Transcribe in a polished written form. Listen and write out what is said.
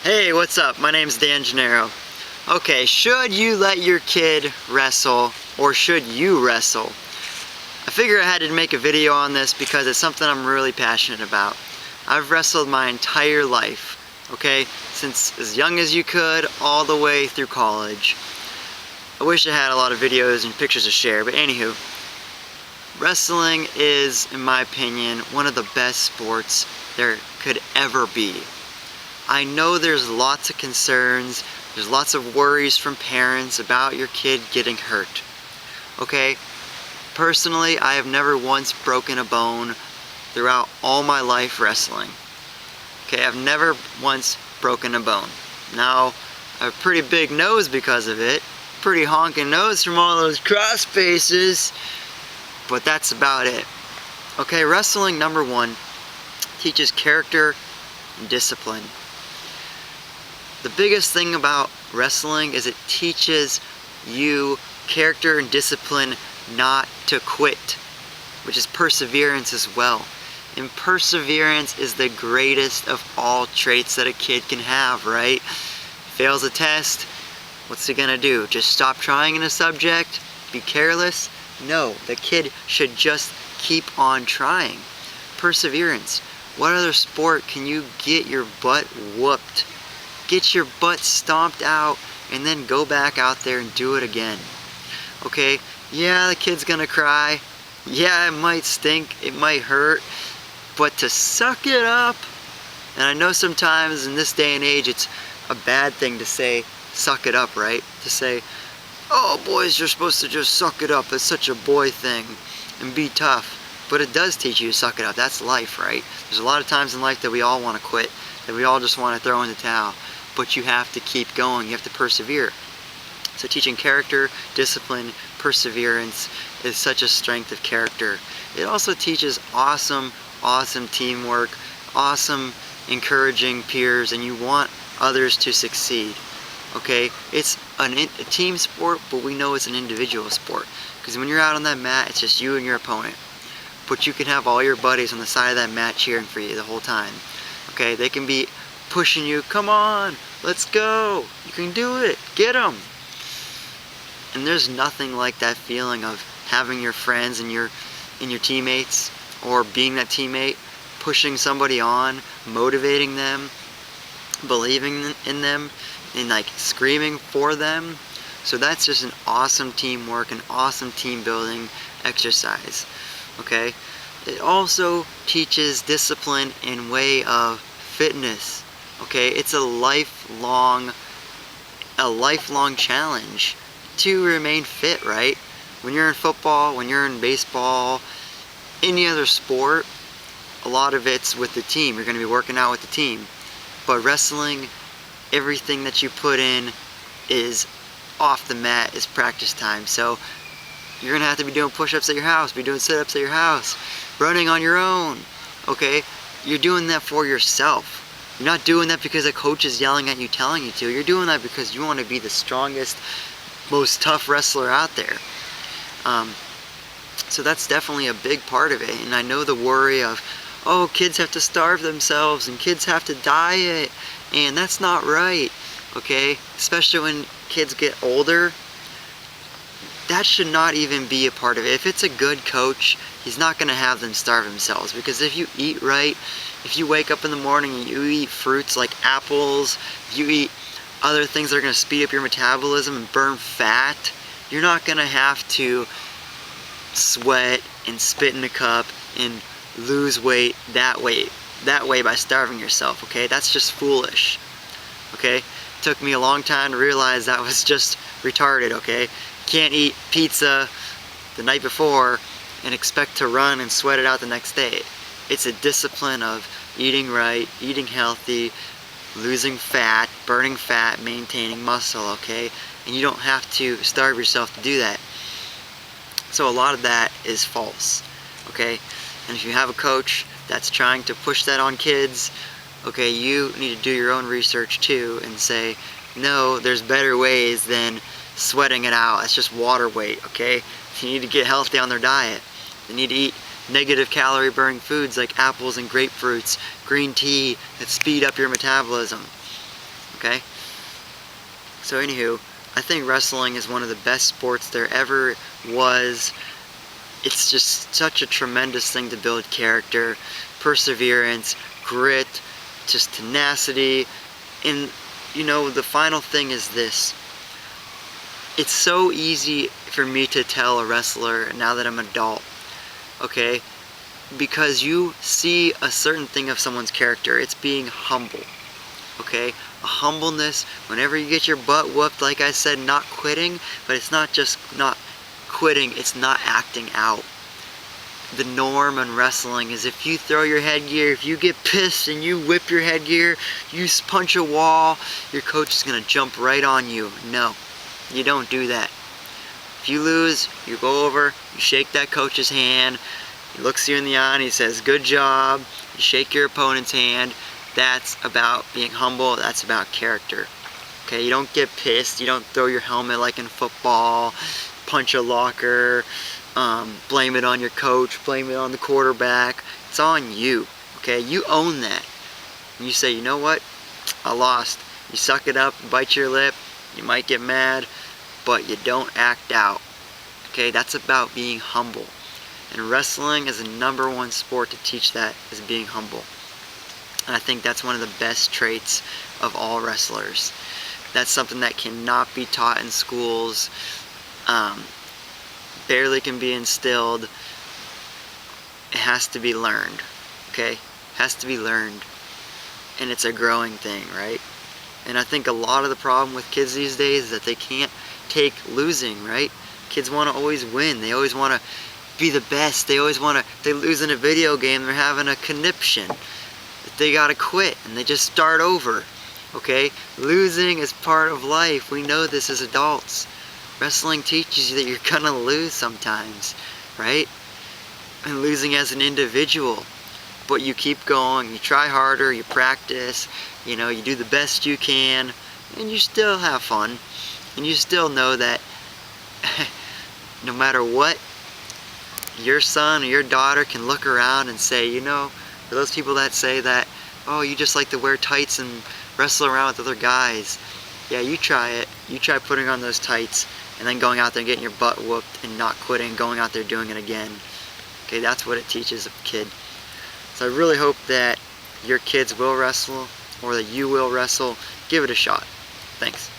Hey, what's up? My name's Dan Gennaro. Okay, should you let your kid wrestle or should you wrestle? I figure I had to make a video on this because it's something I'm really passionate about. I've wrestled my entire life, okay? Since as young as you could, all the way through college. I wish I had a lot of videos and pictures to share, but anywho, wrestling is, in my opinion, one of the best sports there could ever be. I know there's lots of concerns, there's lots of worries from parents about your kid getting hurt. Okay? Personally, I have never once broken a bone throughout all my life wrestling. Okay, I've never once broken a bone. Now, I have a pretty big nose because of it, pretty honking nose from all those cross faces, but that's about it. Okay, wrestling, number one, teaches character and discipline. The biggest thing about wrestling is it teaches you character and discipline not to quit, which is perseverance as well. And perseverance is the greatest of all traits that a kid can have, right? Fails a test, what's he gonna do? Just stop trying in a subject? Be careless? No, the kid should just keep on trying. Perseverance. What other sport can you get your butt whooped? Get your butt stomped out and then go back out there and do it again. Okay, yeah, the kid's gonna cry. Yeah, it might stink, it might hurt, but to suck it up, and I know sometimes in this day and age it's a bad thing to say, suck it up, right? To say, oh, boys, you're supposed to just suck it up, it's such a boy thing, and be tough. But it does teach you to suck it up, that's life, right? There's a lot of times in life that we all want to quit, that we all just want to throw in the towel. But you have to keep going, you have to persevere. So teaching character, discipline, perseverance is such a strength of character. It also teaches awesome teamwork, awesome encouraging peers, and you want others to succeed. Okay, it's a team sport, but we know it's an individual sport. Because when you're out on that mat, it's just you and your opponent. But you can have all your buddies on the side of that mat cheering for you the whole time. Okay, they can be pushing you, come on, let's go, you can do it, get them. And there's nothing like that feeling of having your friends and your teammates, or being that teammate, pushing somebody on, motivating them, believing in them, and like screaming for them. So that's just an awesome teamwork, an awesome team building exercise. Okay, it also teaches discipline in way of fitness. Okay, it's a lifelong challenge to remain fit, right? When you're in football, when you're in baseball, any other sport, a lot of it's with the team. You're going to be working out with the team. But wrestling, everything that you put in is off the mat, is practice time. So you're going to have to be doing push-ups at your house, be doing sit-ups at your house, running on your own. Okay, you're doing that for yourself. You're not doing that because a coach is yelling at you, telling you to. You're doing that because you want to be the strongest, most tough wrestler out there. So that's definitely a big part of it. And I know the worry of, oh, kids have to starve themselves and kids have to diet, and that's not right. Okay, especially when kids get older, that should not even be a part of it. If it's a good coach, he's not going to have them starve themselves, because if you eat right, if you wake up in the morning and you eat fruits like apples, you eat other things that are going to speed up your metabolism and burn fat, you're not going to have to sweat and spit in a cup and lose weight that way by starving yourself. Okay, that's just foolish. Okay, it took me a long time to realize that was just retarded. Okay, you can't eat pizza the night before and expect to run and sweat it out the next day. It's a discipline of eating right, eating healthy, losing fat, burning fat, maintaining muscle, okay? And you don't have to starve yourself to do that. So a lot of that is false, okay? And if you have a coach that's trying to push that on kids, okay, you need to do your own research too and say, no, there's better ways than sweating it out. It's just water weight, okay? You need to get healthy on their diet. They need to eat negative calorie burning foods like apples and grapefruits, green tea that speed up your metabolism. okay? So anywho, I think wrestling is one of the best sports there ever was. It's just such a tremendous thing to build character, perseverance, grit, just tenacity. And you know, the final thing is this. It's so easy for me to tell a wrestler now that I'm an adult, okay? Because you see a certain thing of someone's character. It's being humble, okay? A humbleness, whenever you get your butt whooped, like I said, not quitting, but it's not just not quitting, it's not acting out. The norm in wrestling is if you throw your headgear, if you get pissed and you whip your headgear, you punch a wall, your coach is going to jump right on you. No, you don't do that. If you lose, you go over, you shake that coach's hand, he looks you in the eye and he says, good job, you shake your opponent's hand. That's about being humble, that's about character. Okay, you don't get pissed, you don't throw your helmet like in football, punch a locker, blame it on your coach, blame it on the quarterback. It's on you, okay? You own that. And you say, you know what? I lost. You suck it up, bite your lip, you might get mad, but you don't act out. Okay, that's about being humble. And wrestling is the #1 sport to teach that, is being humble. And I think that's one of the best traits of all wrestlers. That's something that cannot be taught in schools. Barely can be instilled. It has to be learned, okay? It has to be learned. And it's a growing thing, right? And I think a lot of the problem with kids these days is that they can't take losing, right? Kids want to always win. They always want to be the best. They always want to, if they lose in a video game, they're having a conniption. They gotta quit and they just start over, okay? Losing is part of life. We know this as adults. Wrestling teaches you that you're gonna lose sometimes, right? And losing as an individual. But you keep going, you try harder, you practice, you know, you do the best you can, and you still have fun. And you still know that no matter what, your son or your daughter can look around and say, you know, for those people that say that, oh, you just like to wear tights and wrestle around with other guys. Yeah, you try it. You try putting on those tights and then going out there and getting your butt whooped and not quitting, going out there doing it again. Okay, that's what it teaches a kid. So I really hope that your kids will wrestle or that you will wrestle. Give it a shot. Thanks.